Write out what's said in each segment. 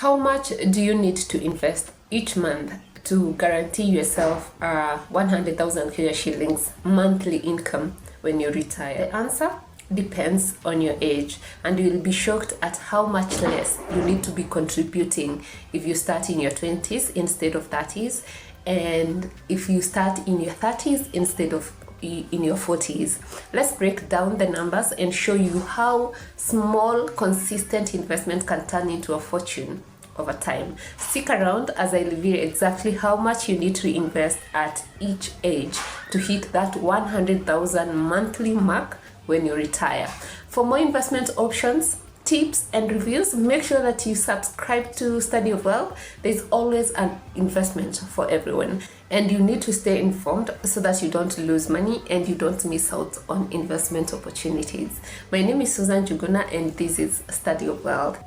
How much do you need to invest each month to guarantee yourself 100,000 Kenya shillings monthly income when you retire? The answer depends on your age, and you will be shocked at how much less you need to be contributing if you start in your 20s instead of 30s, and if you start in your 30s instead of in your 40s. Let's break down the numbers and show you how small, consistent investment can turn into a fortune over time. Stick around as I reveal exactly how much you need to invest at each age to hit that 100,000 monthly mark when you retire. For more investment options, tips and reviews, make sure that you subscribe to Study of Wealth. There's always an investment for everyone, and you need to stay informed so that you don't lose money and you don't miss out on investment opportunities. My name is Susan Juguna and this is Study of Wealth.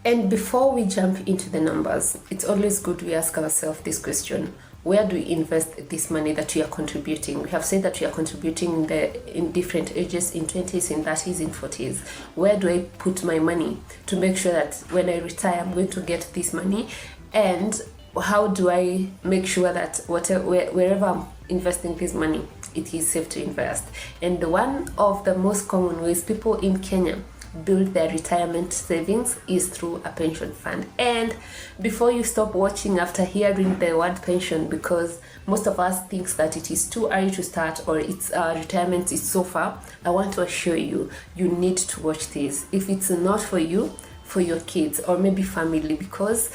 And before we jump into the numbers, it's always good we ask ourselves this question: where do we invest this money that we are contributing? We have said that we are contributing in different ages, in 20s, in 30s, in 40s. Where do I put my money to make sure that when I retire, I'm going to get this money? And how do I make sure that wherever I'm investing this money, it is safe to invest? And one of the most common ways people in Kenya build their retirement savings is through a pension fund. And before you stop watching after hearing the word pension, because most of us thinks that it is too early to start or it's retirement is so far, I want to assure you, you need to watch this. If it's not for you, for your kids or maybe family, because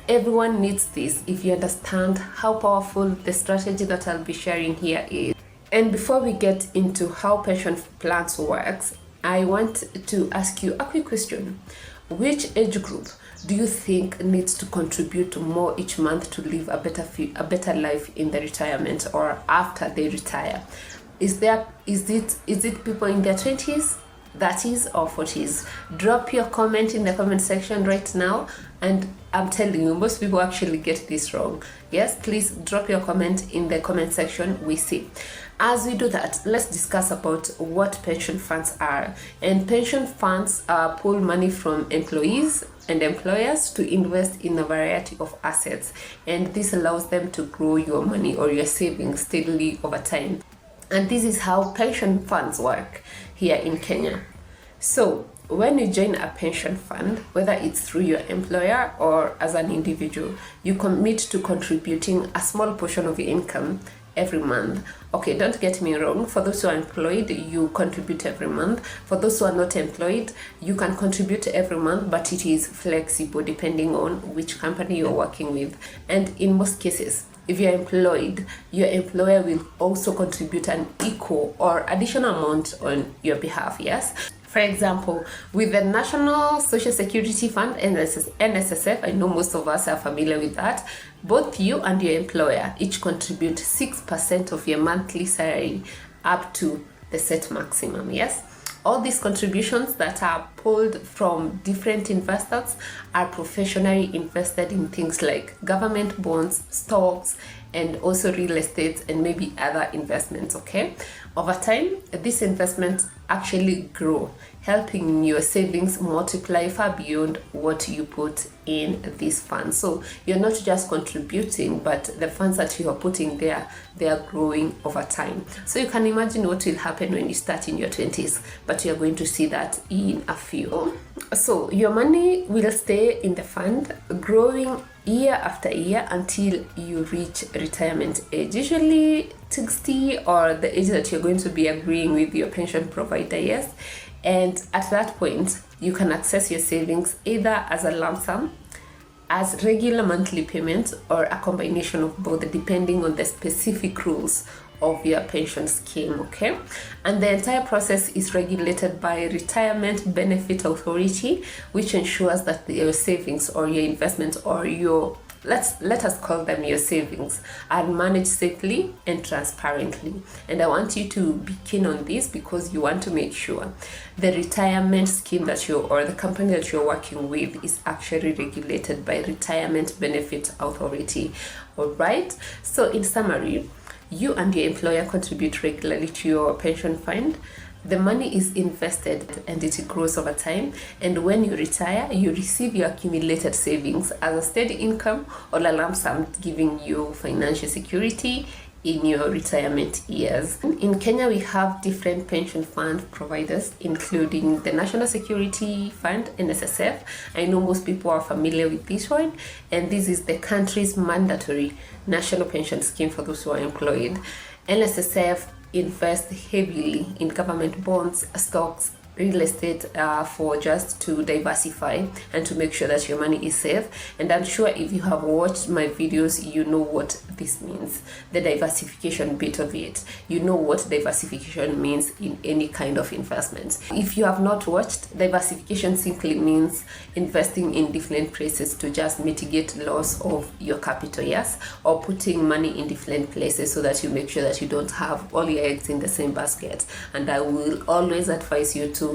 everyone needs this if you understand how powerful the strategy that I'll be sharing here is. And before we get into how pension plans works, I want to ask you a quick question. Which age group do you think needs to contribute more each month to live a better life in the retirement or after they retire? Is it people in their 20s, 30s or 40s? Drop your comment in the comment section right now, and I'm telling you, most people actually get this wrong. Yes, please drop your comment in the comment section. We see. As we do that, let's discuss about what pension funds are. And pension funds pull money from employees and employers to invest in a variety of assets, and this allows them to grow your money or your savings steadily over time. And this is how pension funds work here in Kenya. So when you join a pension fund, whether it's through your employer or as an individual, you commit to contributing a small portion of your income every month. Okay, don't get me wrong. For those who are employed, you contribute every month. For those who are not employed, you can contribute every month, but it is flexible depending on which company you're working with. And in most cases, if you're employed, your employer will also contribute an equal or additional amount on your behalf, yes? For example, with the National Social Security Fund, NSSF, I know most of us are familiar with that, both you and your employer each contribute 6% of your monthly salary up to the set maximum, yes? All these contributions that are pulled from different investors are professionally invested in things like government bonds, stocks, and also real estate and maybe other investments, okay? Over time, this investment actually grow, helping your savings multiply far beyond what you put in this fund. So you're not just contributing, but the funds that you are putting there, they are growing over time. So you can imagine what will happen when you start in your 20s, but you're going to see that in a few. So your money will stay in the fund, growing year after year until you reach retirement age, usually 60 or the age that you're going to be agreeing with your pension provider, yes? And at that point, you can access your savings either as a lump sum, as regular monthly payments, or a combination of both, depending on the specific rules of your pension scheme, okay? And the entire process is regulated by Retirement Benefit Authority, which ensures that your savings or your investment or your let us call them your savings, are managed safely and transparently. And I want you to be keen on this because you want to make sure the retirement scheme that you or the company that you're working with is actually regulated by Retirement Benefit Authority. All right. So in summary, you and your employer contribute regularly to your pension fund, The money is invested and it grows over time, and when you retire, you receive your accumulated savings as a steady income or a lump sum, giving you financial security in your retirement years. In Kenya, we have different pension fund providers, including the National Security Fund, NSSF. I know most people are familiar with this one, and this is the country's mandatory national pension scheme for those who are employed. NSSF invest heavily in government bonds, stocks, real estate for just to diversify and to make sure that your money is safe. And I'm sure if you have watched my videos, you know what this means, the diversification bit of it. You know what diversification means in any kind of investment. If you have not watched, diversification simply means investing in different places to just mitigate loss of your capital, yes, or putting money in different places so that you make sure that you don't have all your eggs in the same basket. And I will always advise you to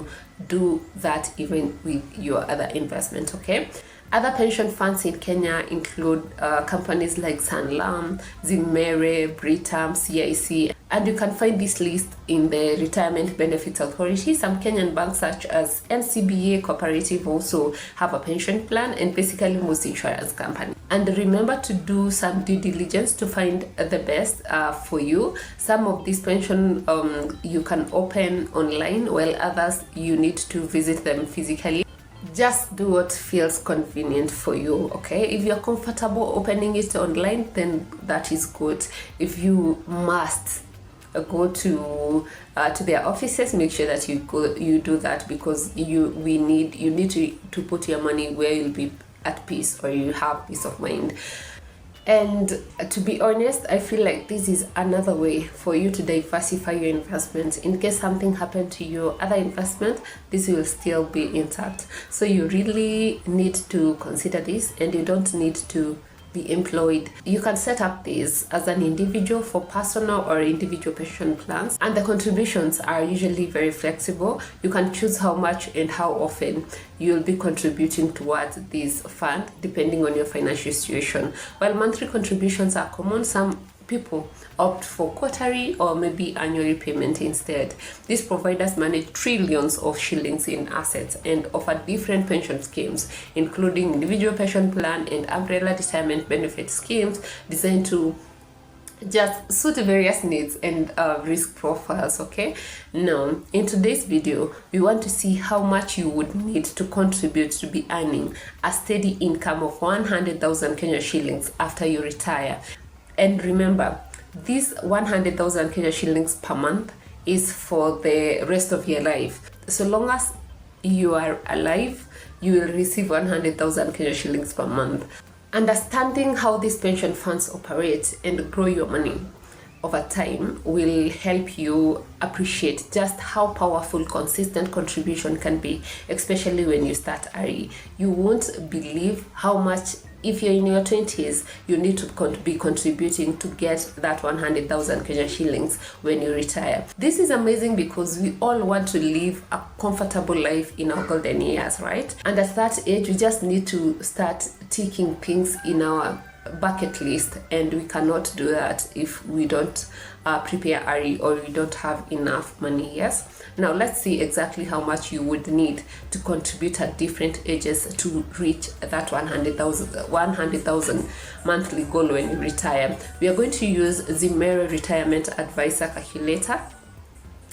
do that even with your other investment. Okay, other pension funds in Kenya include companies like Sanlam, Zimele, Britam, CIC, and you can find this list in the Retirement Benefits Authority. Some Kenyan banks such as NCBA Cooperative also have a pension plan, and basically most insurance companies. And remember to do some due diligence to find the best for you. Some of these pension you can open online, while others you need to visit them physically. Just do what feels convenient for you. Okay, if you're comfortable opening it online, then that is good. If you must go to their offices, make sure that you do that, because you need to put your money where you'll be at peace, or you have peace of mind. And to be honest, I feel like this is another way for you to diversify your investments. In case something happened to your other investment, this will still be intact. So you really need to consider this, and you don't need to be employed. You can set up this as an individual for personal or individual pension plans, and the contributions are usually very flexible. You can choose how much and how often you'll be contributing towards this fund depending on your financial situation. While monthly contributions are common, some people opt for quarterly or maybe annual repayment instead. These providers manage trillions of shillings in assets and offer different pension schemes, including individual pension plan and umbrella retirement benefit schemes designed to just suit various needs and risk profiles. Okay, now in today's video we want to see how much you would need to contribute to be earning a steady income of 100,000 Kenya shillings after you retire. And remember, this 100,000 Kenya shillings per month is for the rest of your life. So long as you are alive, you will receive 100,000 Kenya shillings per month. Understanding how these pension funds operate and grow your money over time will help you appreciate just how powerful consistent contribution can be, especially when you start early. You won't believe how much, if you're in your 20s, you need to be contributing to get that 100,000 Kenya shillings when you retire. This is amazing because we all want to live a comfortable life in our golden years, right? And at that age, we just need to start ticking things in our bucket list, and we cannot do that if we don't prepare early or we don't have enough money. Yes, now let's see exactly how much you would need to contribute at different ages to reach that 100,000 monthly goal when you retire. We are going to use Zimele Retirement Advisor Calculator.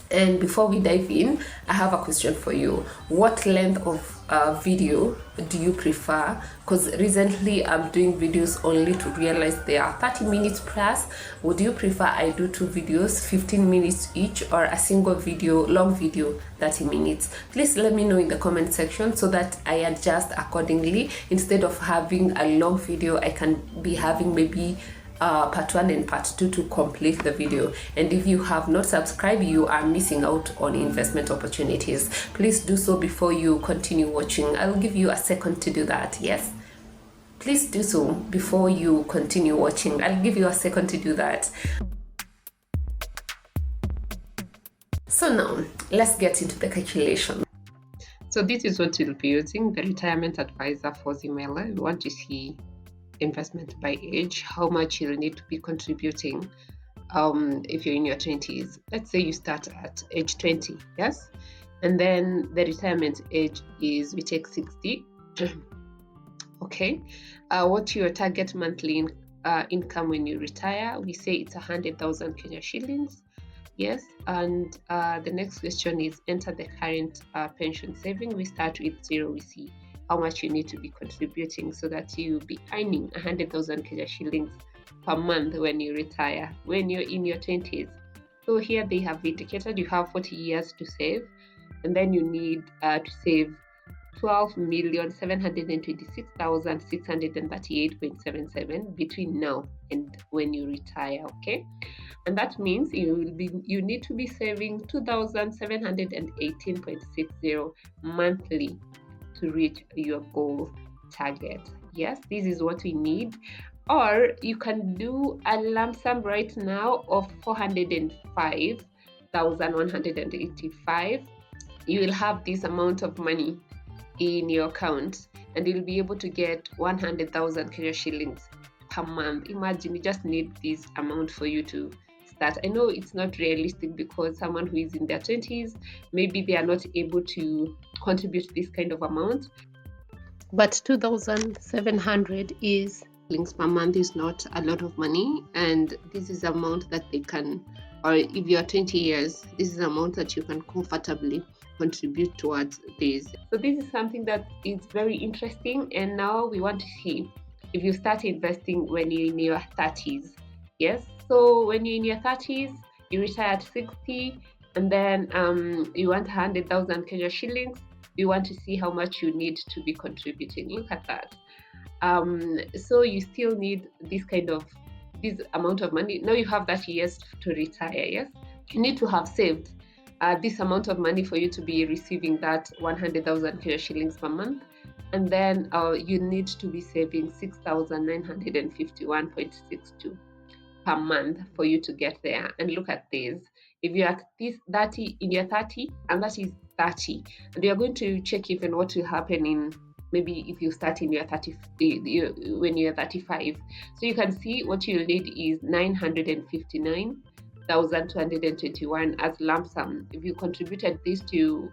And before we dive in, I have a question for you. What length of video do you prefer? Because recently I'm doing videos only to realize they are 30 minutes plus. Would you prefer I do 2 videos, 15 minutes each, or a single video, long video, 30 minutes? Please let me know in the comment section so that I adjust accordingly. Instead of having a long video, I can be having maybe part 1 and part 2 to complete the video. And if you have not subscribed, you are missing out on investment opportunities. Please do so before you continue watching. I'll give you a second to do that. Yes, please do so before you continue watching. I'll give you a second to do that. So now let's get into the calculation. So this is what you'll be using, the Retirement Advisor for Zimele. We want to see investment by age, how much you'll need to be contributing if you're in your 20s. Let's say you start at age 20, yes? And then the retirement age is, we take 60. Okay. What's your target monthly income when you retire? We say it's 100,000 Kenya shillings. Yes. And the next question is enter the current pension saving. We start with zero. We see how much you need to be contributing so that you be earning 100,000 Kenya shillings per month when you retire, when you're in your 20s. So here they have indicated you have 40 years to save, and then you need to save 12,726,638.77 between now and when you retire. Okay, and that means you need to be saving 2,718.60 monthly to reach your goal target. Yes, this is what we need. Or you can do a lump sum right now of 405,185. You will have this amount of money in your account and you'll be able to get 100,000 Kenya shillings per month. Imagine, you just need this amount for you to start. I know it's not realistic because someone who is in their 20s, maybe they are not able to contribute this kind of amount. But 2,700 is links per month is not a lot of money, and this is amount that they can, or if you're 20 years, this is amount that you can comfortably contribute towards this. So this is something that is very interesting, and now we want to see if you start investing when you're in your 30s. Yes, so when you're in your 30s, you retire at 60, and then you want 100,000 Kenya shillings. You want to see how much you need to be contributing. Look at that. So you still need this amount of money. Now you have 30 years to retire. Yes, you need to have saved this amount of money for you to be receiving that 100,000 shillings per month, and then you need to be saving 6,951.62 per month for you to get there. And look at this. If you're at this 30 in your 30, and that is 30, and you're going to check even what will happen in maybe if you start in your 30 when you're 35. So you can see what you'll need is 959,221 as lump sum. If you contributed this to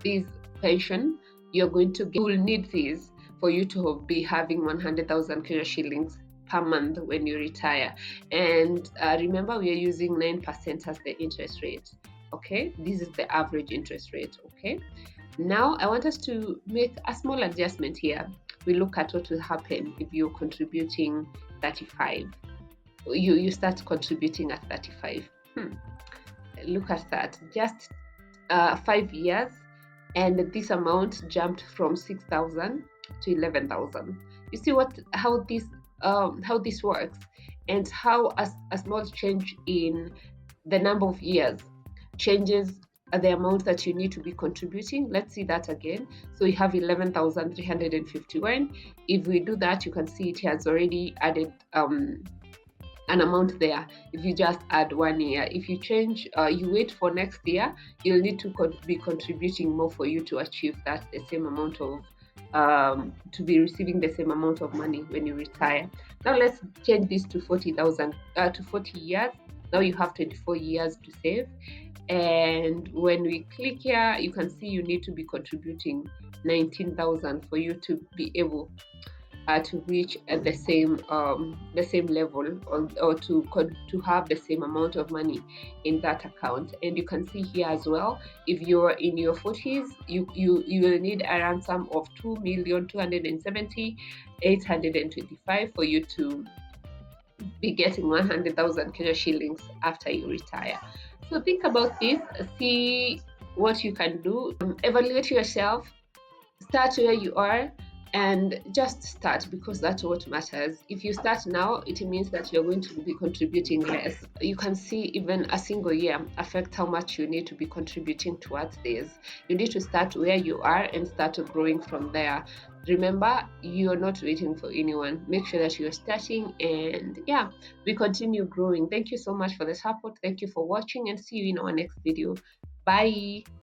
this pension, you will need this for you to be having 100,000 Kenya shillings per month when you retire. And remember, we are using 9% as the interest rate. Okay, this is the average interest rate. Okay, now I want us to make a small adjustment here. We look at what will happen if you're contributing 35. You start contributing at 35. Look at that, just 5 years, and this amount jumped from 6,000 to 11,000. You see how this works, and how a small change in the number of years changes the amount that you need to be contributing. Let's see that again. So we have 11,351. If we do that, you can see it has already added an amount there. If you just add 1 year, if you change, you wait for next year, you'll need to be contributing more for you to achieve that the same amount of to be receiving the same amount of money when you retire. Now let's change this to 40,000 to 40 years. Now you have 24 years to save, and when we click here, you can see you need to be contributing 19,000 for you to be able to reach the same level, or to have the same amount of money in that account. And you can see here as well, if you're in your 40s, you will need a ransom of 2,270,825 for you to be getting 100,000 Kenya shillings after you retire. So think about this, see what you can do, evaluate yourself, start where you are, and just start, because that's what matters. If you start now, it means that you're going to be contributing less. You can see even a single year affect how much you need to be contributing towards this. You need to start where you are and start growing from there. Remember, you're not waiting for anyone. Make sure that you're starting, and yeah, we continue growing. Thank you so much for the support. Thank you for watching, and see you in our next video. Bye.